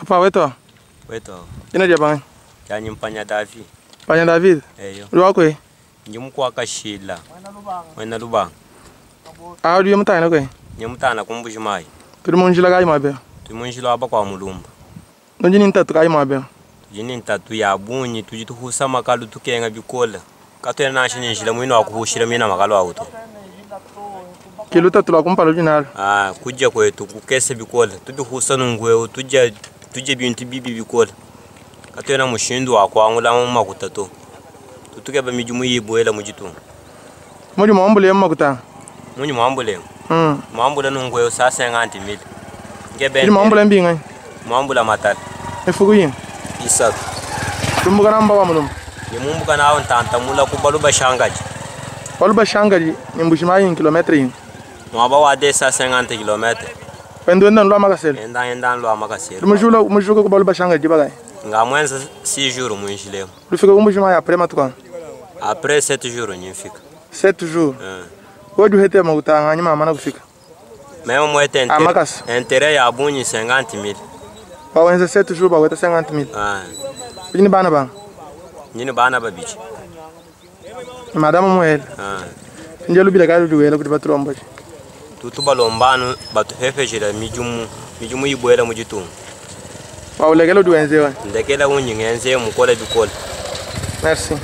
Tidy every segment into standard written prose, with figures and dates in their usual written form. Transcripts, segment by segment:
Papa weto. Weto. Ina dia bang. Ya nyimpanya David. Panya David. Eyo. Ru akwe. Nyimkwa kashila. Wena lubang. Ah, du yamta ina kwe. Nyimtana kumbujimai. Tu monjila ga imabe. Tu monjila aba kwa mulumba. Nonjini ntatu ga imabe. Jini ntatu ya bunyi tujitu husa makalu tukenga bikola. Katwe na shini njila mwino akuhushira mina makalu auto. Kilo tatu la kumpalo jinal. Ah, kujja kwetu kukese bikola. Tubi husa nungwe tuje bintu bibi bikola. Katwe na mushindu wakwangula mu makutato. Tutuke ba mijumu yiboela mujitu. Moju mambule makuta. Munyi mambule. Mambule nungwe sa 50 mil. Ngebe. Ni mambule mbinga. Mambula matal. Efuguyin. Isak. Tumbuka namba wa mulum. Ni mumbuka na tanta mula kubalu bashangaji. Balu bashangaji ni mbushimai kilometri. Mwaba wa desa 50 km. Pendo ndan lo makasel. Endan lo makasel. Mujula ko balu bashangaji bagay. Nga mwenza 6 jours mwinjilemo. Lufika kumbushimai après matuka. Après 7 jours nyifika. 7 jours. Wadu hete makuta nganyima mana kufika. Memo mwete intérêt ya bunyi 50 000. Ba wenza 7 jours ba weta 50 000. Bini bana bang. Nyini bana babichi. Madame Moel. Njelu bila kalu duwela kuti batulomba. Tutu balombano batu hefejira mijumu yiboela mujitu. Ba ulegelo duwenzewa. Ndekela unyingenze mukola bikola. Merci.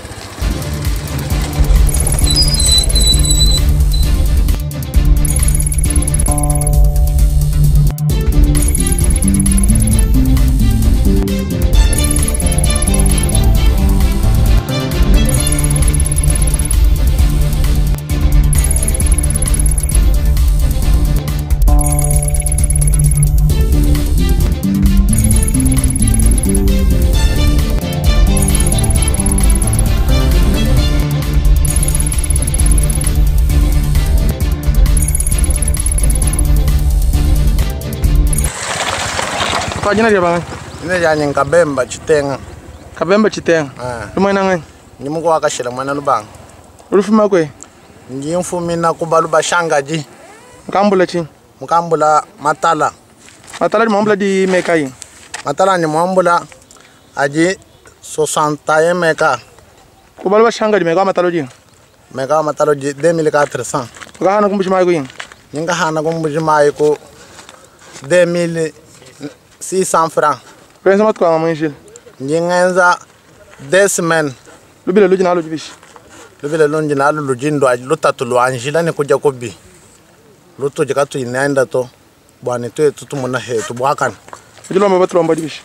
Jina dia bang? Ina janya Kabemba Chitenga. Kabemba Chitenga. Lumai nangai. Ni muko akashira mwana lubang. Ulufuma kwe? Njimfumi na kubalu bashangaji. Mkambula chi? Mkambula matala. Matala ni mwambula di meka yi? Matala ni mwambula aji 60 meka. Kubalu bashangaji meka mataloji? Meka mataloji 2400. Nga hana kumbushimai kuyi? Nga hana kumbushimai ku 2600 francs. Pensa matu kwa mwenjil? Ngenza 10 semaines. Lubile luji na luji bishi? Lubile luji na luji ndo aji lutatu luanjila ni kuja kubi. Luto jikatu inaenda to. Bwani tuwe tutumuna hetu buhakan. Ujilo mbatu lomba jibishi?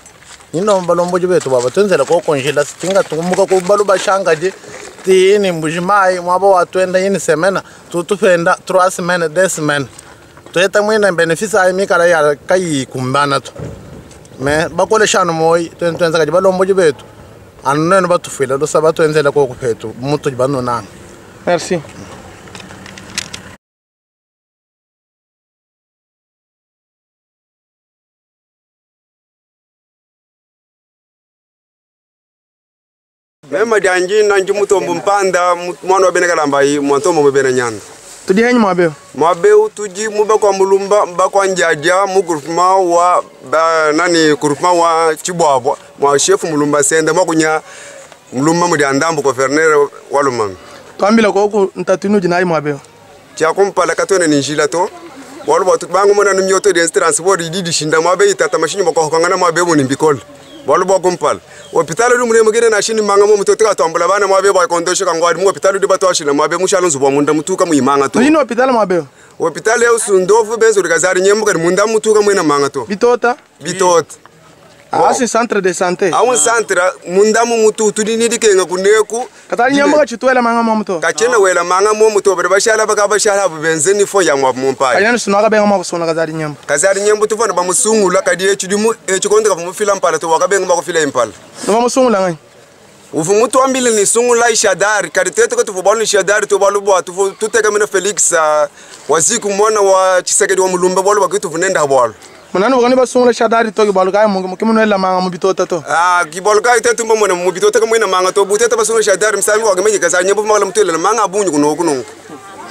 Nino mbalombo jibetu baba tuenzela kwa konjila sitinga tumuka kubalu bashangaji. Tiini mbujimai mwabo watuenda yini semena. Tutufenda 3 semaines 10 semaines. Tueta mwina benefisa ay mikala ya kai kumbana to. Me bakole shano moy tuenza kaji balombo jibetu. Anno batufila do sabatu enzela ko kupetu mutu jibano na. Merci. Mema janji nanji mutombo mpanda mwana bene kalamba yi mwantomo bene nyanda. Tudi henyi mwabeo? Mwabeo tuji muba kwa mulumba mba kwa njaja mugurufuma wa nani kurufuma wa Chibwabwa mwa chef mulumba sende mwakunya mulumba mudi andambu kwa fernere walumami. Tuambila kwa huku ntatunu jinayi mwabeo? Chia kumpala katone ninjila to waluwa tubangu mwana numyoto de transport ididi shinda mwabe itata mashini mwako hukangana mwabeo munimbikola. Waluwa kumpala. Hopitalo dumune mugire na shini manga mu mutoteka twambula bana mwabe ba kondoshe kangwadi mu hopitalo diba twashina mwabe mushalunzu bwa munda mutuka mu imanga to. Nino hopitalo mwabe? Hopitalo ya usundofu benzo likazari nyembuka munda mutuka mwena manga to. Bitota? Bitota. Asi centre de santé. Awun centre munda mu mutu tudini dikenga kuneku. Katali nyembuka chitwela manga mu muto. Kachena wela manga mu muto bere bashala baka bashala benzeni fo ya mwa mumpai. Kanyana sunaga benga mwa kusona kazari nyembu. Kazari nyembu tufana ba musungula kadi echidimu echikonde ka mu filam pala to wakabenga ba ko fila impala. Noma musungula ngai. Ufu mutu ambili ni sungula ishadari kaditeto ko tufobalu ishadari to balu bwa tuteka mina Felix waziku mwana wa Chisekedi wa mulumba balu bakitu funenda habwalo. Munani bugani basungula shadari to kibalu kai mukimuno ela manga mu bitota to. Kibalu kai tetu mbona mu bitota ka mwina manga to buteta basungula shadari msami wa gemeje kazari nyembu mala mutele manga abunyu kuno.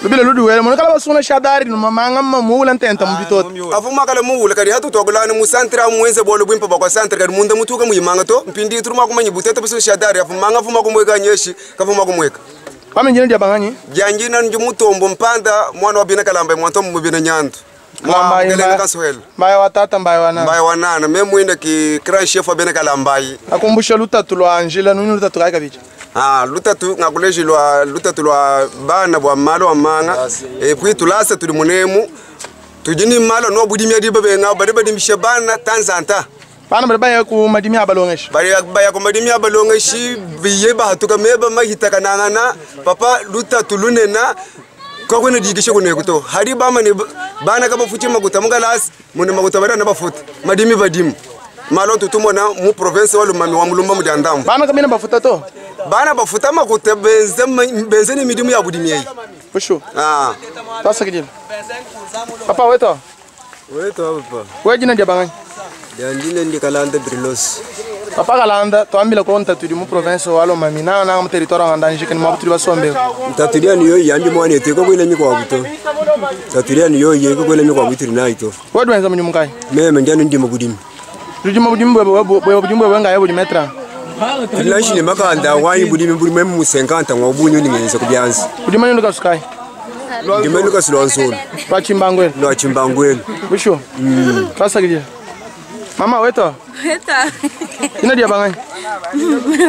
Lubile ludi wele mo kala basuna shadari no manga mamula ntenta mubitoto. Afuma kala mula kadi hatu togolana mu santra mwenze bolo bwimpa bakwa santra kadi munda mutuka muyimanga to mpindi turuma kumanyi butete busu shadari afumanga fuma kumweka nyeshi kafuma kumweka. Pame njini dia banganyi? Janjina njumutombo mpanda mwana wabina kalamba mwanto mubina nyandu. Mbaya watata mbaya wanana. Mbaya wanana memwinde ki grand chef wabina kalambai. Akumbusha lutatu lwa Angela nuni lutatu kaika bicha. Lutatu ngakuleji lutatu lwa bana bwa malo amanga puis tulasa tuli munemu tujini malo no budimia diba benga badiba dimisha bana tanzanta bana badiba ku madimia abalongeshi baya ku madimia abalongeshi biye bahatuka meba mahita kanangana papa lutatu lunena kwa kwene digishe kunekuto hari bama ni bana kaba futi maguta mungalas mune maguta bana bafuti madimi badimu malo tutumona mu province walumami wa mulumba mujandamu bana kamina bafuta to bana bafuta makuta benzeni midimu ya budimia hii. Pusho. Tasa kidil. Papa weto. Weto papa. Wewe jina dia bangai? Jina ndi Kalanda Drilos. Papa Kalanda to ambila ko ntatu di mu province walo mami na mu territoire nganda njike ni mabutu basombe. Taturia niyo yambi mwane te ko kwele mi kwa buto. Taturia niyo ye ko kwele mi kwa butu na ito. Wewe dwenza mu nyumukai? Meme njano ndi mabudimi. Rujima budimbo budimbo wenga yebo di metra. Lashi ni makanda wani budimi mu 50 ngwa bunyu ni ngenza kubyanzi. Budima ndo kasukai. Budima ndo kasulonsolo. Kwa chimbangwele. Ndo chimbangwele. Busho. Tasa kidil. Mama weto. Weto. Ina dia bangai?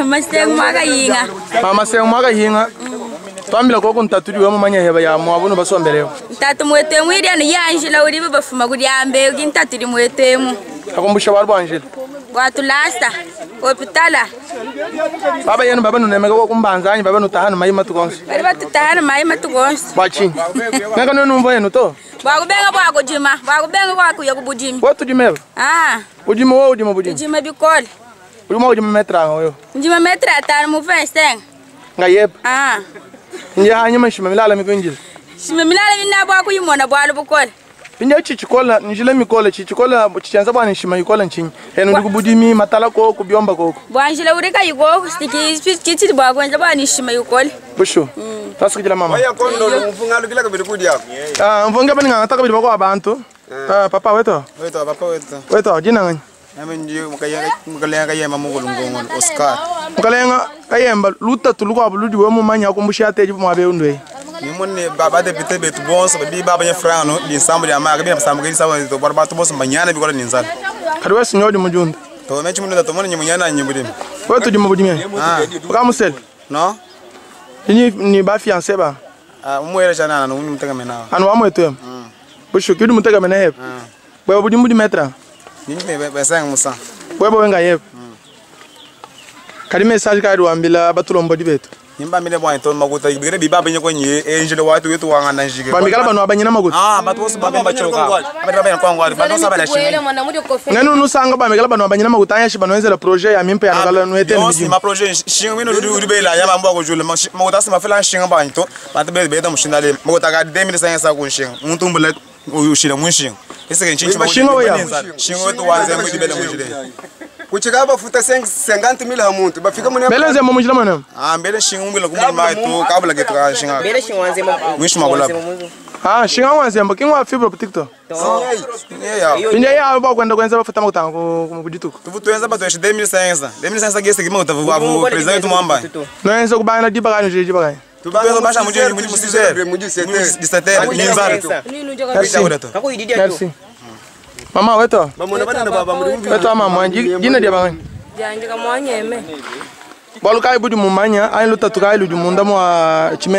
Maseng maga yinga. Mama seng maga yinga. Twambila ko kuntatu di wamo manya heba ya mwabuno basombeleo. Ntatu mwete mwiri ano yanjila uri bafuma kuri ambe ugintatu di mwetemu. Akumbusha barbo Angela. Watu lasta. Opitala. Baba yenu baba nunemeka ko kumbanzanyi baba nutahana mayima tukonse. Baba tutahana mayima tukonse. Bachi. Naka no numva yenu to. Bakubenga bakujima. Bakubenga bakuya kubujima. What ujimeba? Ujima wo ujima bujima. Ujima bikole. Ujima metra ngoyo. Ujima metra atano mu festeng. Ngayep. Nje hanyuma shima milala mikunjil. Shima milala minna bakuyimona bwalo bukole. Pinja chichikola njile mikole chichikola chichanza bwana shima yikola nchinyi eno ndikubudimi matala ko kubyomba koko bwanjila ureka yugo stiki kititi bwakwenza bwana shima yikole busho tasikijila mama waya kondo mfungalu kila kabiri kudi yako mfunga bani ngata kabiri bako abantu papa weto papa weto jina ngani nami ndi mukalenga kayema mugolungongo Oscar mukalenga kayemba luta tuluko abuludi we mu manya kumbusha ateji mu abe undwe ni munne baba de pete betu bonso bi baba nya frano di ensemble ya maga bi na samugeli sawa to barba to bonso manyana bi ko ni nzal kadwa sinyodi mujunda to mechi munne to mone nyumunyana nyibudi weto di mubudi ka musel no ni ba fiancé ba umwere chana na unu mutega mena anu amweto busho kidu mutega mena hep bwa budi mudi metra Nini besanga musa. Webo wenga yep. Kali message ka ruambila batulombo dibetu. Nimba mile bwa into maguta ibigere biba benye ko nyi enjele watu wetu wanga njige. Ba mikala bano abanyina maguta. Batu baba bachoka. Abira bana kwa ngwari batu sabala shimi. Ngenu nusanga ba mikala bano abanyina maguta anya shi banwezela projet ya mimpe ya ngala nwete ndi. Ma projet shinga mino uri bela ya mambo ko jule maguta sima fela shinga ba into. Batu beta mushindale maguta ga 2005 ko shinga. Muntu mbele uyushira munshinga. Ese ke nchinchi bashinga oya. Shinga wetu wanze mu dibela mujile. Kuchika bafuta 50,000 hamuntu bafika mune Belenze mu mujila mwana. Mbele shinga mbele kumulima tu kabla getra shinga. Mbele shinga wanze mu. Mwisho magula. Shinga wanze mba kingwa fibre TikTok. Pinja ya ba kwenda kwenza bafuta maguta ku kujituko. Tuvutuenza batu 2005 gese kimo utavu president mwamba. Noenza kubana diba kanu jeje bakaya. Tubazo basha mujeni musisere ninzara tu. Merci. Mama weto. Weto mama jina dia bangai. Janje kamwanyeme. Bolu kai budi mumanya ai luta tukai luju munda mwa chime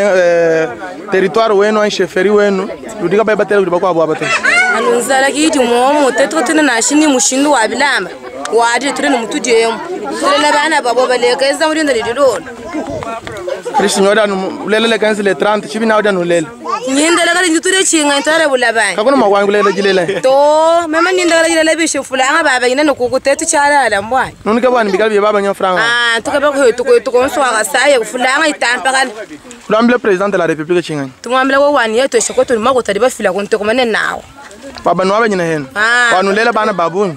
territoire wenu ai chefferie wenu ludiga bai batela ludiba kwa abate. Anunzala kiti momo teto tena na shini mushindu wa bilama. Waje turene mutujemo. Turele bana babo balekeza muri ndalidolo. Kristo nyoda no lele kansi le 30 chibi na oda no lele. Nyindala kali njuture chinga intare bulabani. Kakuna magwangu lele jilele. To mama nyindala jilele bishe fulanga baba ina no kukutetu chala mbwa. Nuni ka bani bigal baba nya franga. Tuka ba ko konso aga saye fulanga itampa kali. L'ambile président de la République chinga. Tumwambile wo wani yeto shokoto ni magota liba fila kunte komane nawo. Baba no abanyina heno. Wanu lele bana babu.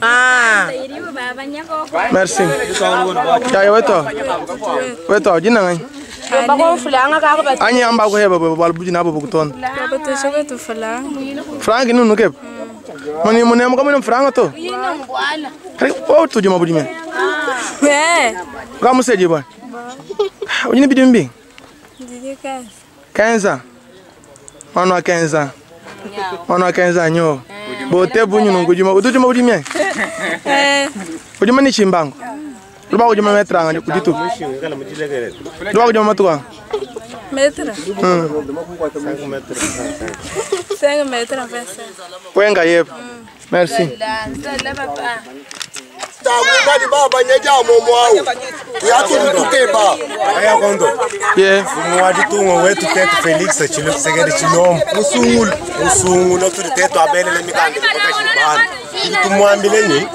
Merci. Ya weto. Weto jina ngai. Anyi amba ko heba bal buji na bo buton. Frank nunu kep. Mani mo nem ko mo Frank to. Kare o to jema budi men. Ka mo seje ba. O ni bidi mbi. 15 ans. On a 15 ans. On a 15 ans nyo. Bo te bunyu nungu jema. O to jema budi men. O jema ni chimbango. Luba ko jema metra ngani kuditu. Luba ko jema matuwa. Metra. 5 metres en fait. Wenga yep. Merci. Ngadi baba nyeja momo wao. Yatu mtukeba. Aya kondo. Yeah. Mwadi tungo wetu tetu Felix chilo segere chilom. Usungul tu tetu abele le mikande bakashibana. Tumwambile ni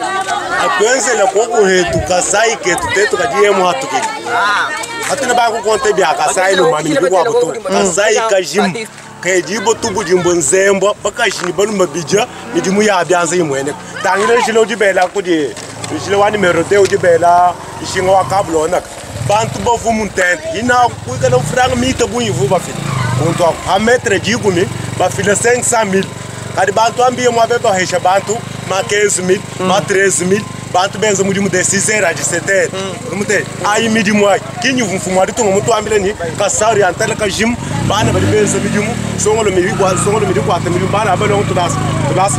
akwenze la koko hetu kasai ketu tetu kajiemu hatukili. Hatuna ba ko konte bia kasai lo mami ko abuto. Kasai kajim kajibo tubu jimbo nzembo bakashini banu mabija midimu ya byanze imwene. Tangire chilo jibela kudi Ishile wani merote ujibela ishinga wakablo nak bantu bofu muntent ina kuika no franga mita bunyi vuba fit kunto a metre jigumi ba fila 500,000 kadi bantu ambiye mwa beba hesha bantu ma 15,000 ma 13,000 bantu benza mudimu de 6h de 7h mute ayi midimu ay kinyu mfumu adi tungo mutu ambile ni kasari antala ka jim bana bali benza midimu songolo mi bigwa songolo mi bigwa tamidimu bana abalo tudas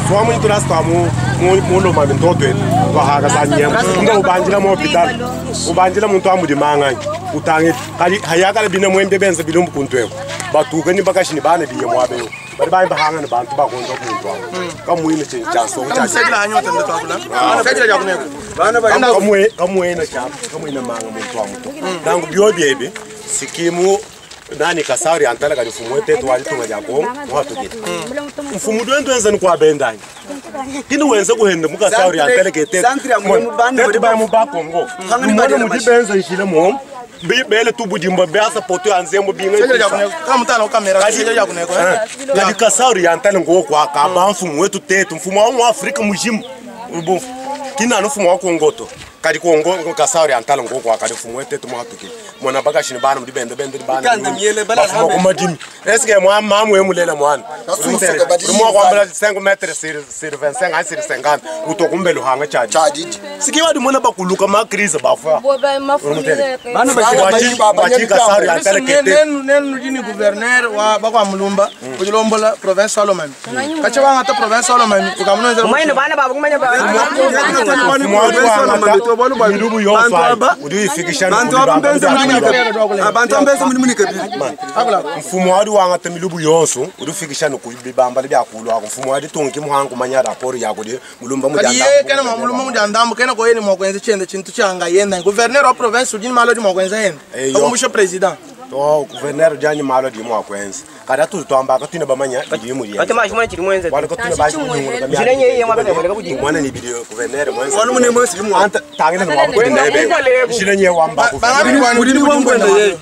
fomu tudas tamu mulo mami ntoto to haga sanyem ndo ubanjila mo hospital ubanjila muntu amudi manga utange kali hayaka le bina mwembe benza bilumbu kuntweko batuka ni bakashini bana biye mwabe bari bayi bahanga ne bantu bakondo kuntu kamuyine chenchaso Segla anyota ndo twakula. Segla jakuneko. bana bari kamwe na chapa kamwe na manga muntu amuto dangu biobebe sikimu nani kasari antala kali fumwete twali tunga jako watu gita mfumu dwendo enza ni kwa bendani kini wenza kuhenda muka sauri antala kete tete ba mu ba kongo mwana mudibenza ishile mom bele tubudimba beasa poto anzembo binga Segla jakuneko. Kama mtana o kamera segla jakuneko. kali kasari antala ngo kwa ka ba mfumu wetu tetu mfumu wa Afrika mujimu ubo kina no mfumu wa kongoto kali kongo kasari antala ngo kwa kali mfumu wetu tetu mwatuki mwana bakashini bana mudibende bende bana ko madimi eske moi mamu emulela mwana mo ko ambala 5 metres sur 25 à sur 50 utokumbelo hanga chaji sikiwa dimona bakuluka ma crise bafa bana bachi kasari antala kete nenu jini gouverneur wa bakwa mulumba kujilombola province Solomon kacha wanga ta province Solomon ukamnonza mwana bana babu kumanya midubu yoswa udifikisha abantu ambese munike mfumo wadi wanga tamilubu yonso udifikisha no kubibamba byakulu ako mfumo wadi tonki muhangu manya raporo yako de mulumba mujanda ye kana mulumba mujandambo kana ko yeni mokwenze chende chintu changa yenda gouverneur wa province ujini malo di mokwenze yenda akomusho president to gouverneur jani malo di mokwenze kada tu twamba ka tuna bamanya di muri ate mashi mwana chiri mwenze wala ko tuna ba ku nyungu ka jirenye ye mabaka wala kuji mwana ni video gouverneur mwenze wanu mune mwesi limu anta tangina no mabako ndebe jirenye wamba ku muri ni wangwenda ye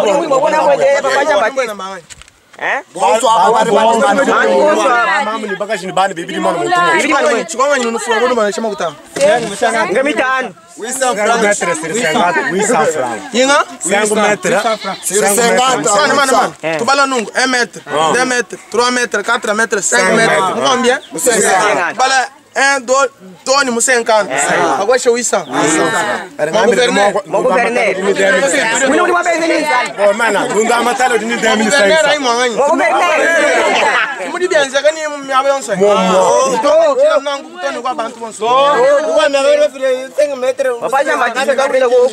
uri mbona mwenze babanya bati bonso mamu ni bakashini bana bibidi mwana muntu chikwanga nyinu fuwa ngono mana chama kutama ngamitano 800 metres sur 50 800 francs yinga 5 metres sur 50 man tubala nungu 1 mètre 2 mètres 3 mètres 4 mètres 5 mètres combien bala 1 2 toni mu 50 agwa she 800 mon gouverneur muni uri mabeze ni oh mana lunga matalo dini 2500 mon gouverneur mudi bianza kani mu abonso nangu kutoni kwa bantu bonso kwa mabere file 5 metres babanya bati ka kwenda ko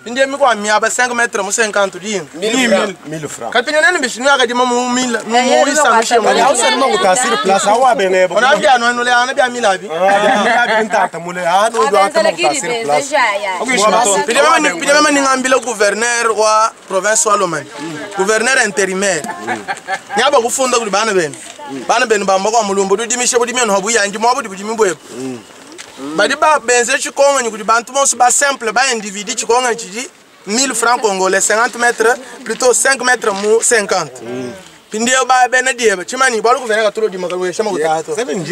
ndie mi kwa miaba 5 mètres mu 50 di 1000 francs kapenya nani bishinu akadima mu 1000 mu 800 mishemo hausa ni mangu tasiri plus awa bene ona bia no no le ana bia 1000 abi ntata mule no do ata mangu tasiri plus pide mama ningambile gouverneur wa province Solomon gouverneur intérimaire nyaba kufunda kuli bana bene bamba kwa mulumbu didimishe budimye no buyangi mo budimi bwebo badi ba benze chikonga ni kuli bantu monso ba simple ba individu chikonga chiji 1000 francs congolais 50 mètres plutôt 5 mètres mu 50 pindio ba bene dieba chimani balo gouverneur katolo di makalwe shama kutato bene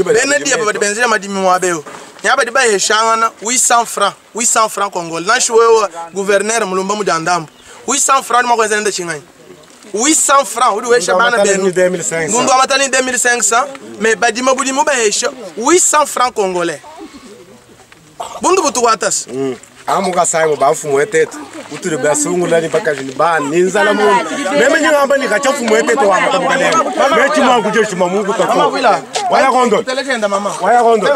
dieba badi benze madimi mo abeo nyaba di ba heshanga na 800 francs congolais na shwewa gouverneur mulumba mujandambo 800 francs mo kwenzela nda chingani 800 francs udi wesha bana benu ngundu amatani 2500 mais badima budi mo bahesha 800 francs congolais bundu butu watas amuka sayo bafumu etetu uturi basungula ni bakajini ban ninzala mu meme nyamba ni kachafumu etetu wa makamukale mechi mwangu je shima mungu tako waya kondo telekenda mama waya kondo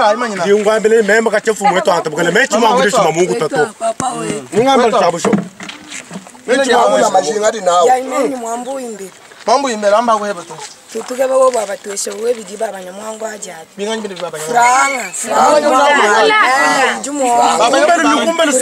ngwambele meme kachafumu etetu antabukale mechi mwangu je shima mungu tako ngamba chabusho mechi mwangu na mashinga di nawo ya imeni mwambu imbe mambo imbere amba ko hebato tutuke babo baba tweshe we bidiba abanyamwangu ajati binganyi bidi baba franga jumo baba imbere lukumbele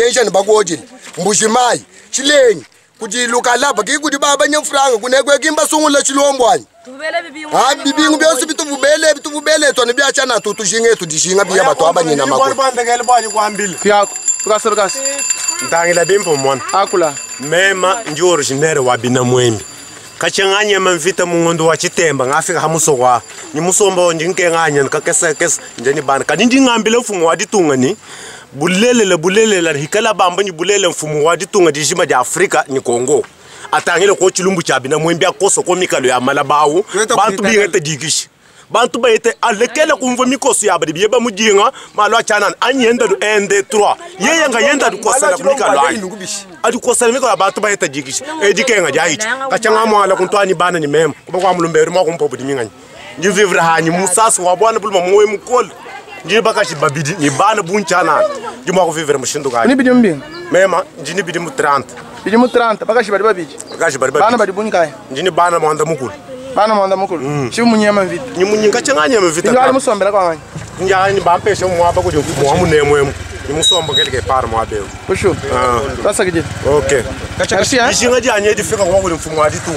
yensha nibakojini mbushimai chilengi kuti lukalaba kikuti baba nyamfranga kunekwe kimba sungula chilombwanyi ha bibingu byose bituvubele tone byachana tutushinge tudishinga biya batu abanyina makoti bandekele bali kwambile yako tukaserukasi ndangila bimpo mwana akula mema ndi originere wa bina mwembi kachanganya mvita mungondo wa chitemba ngafika hamusokwa ni musomba ndinkenganya nkakesakes njeni bana kanindi ngambile mfumo wa ditunga ni bulele hikala bamba ni bulele mfumo wa ditunga dijima di Afrika ni Kongo atangile ko chilumbu cha bina mwembi akoso ko mikalo ya malabawu bantu bingete digishi bantu bayete alekele kumva mikoso ya badi bieba mujinga malwa chana anyenda du ende 3 yeye nga yenda du kosala kumikalo adi kosala mikalo bantu bayete digishi edikenga jaiti kachanga mwala kuntwani bana ni mema kuba kwa mulumberi mwa kumpopo diminganya ndi vivre hani musasi wa bwana bulma moyo mukol ndi bakashi babidi ni bana bunchana ndi mwa ko vivre mushindu ka ni bidi mbinga mema ndi bidi mu 30 bidi mu 30 bakashi badi babiji bakashi badi bana badi bunkaya ndi bana mwanda mukul bana mwanda mukul chibu munyama mvita ni munyinga changanya mvita ndi ali musombera kwa wanya njani bampeshe mwaba kuti mwamunemwemu ni musombo keleke par mwabe kushu sasa kije okay kacha ishinga janye difika kwa kuti mfumo wa ditu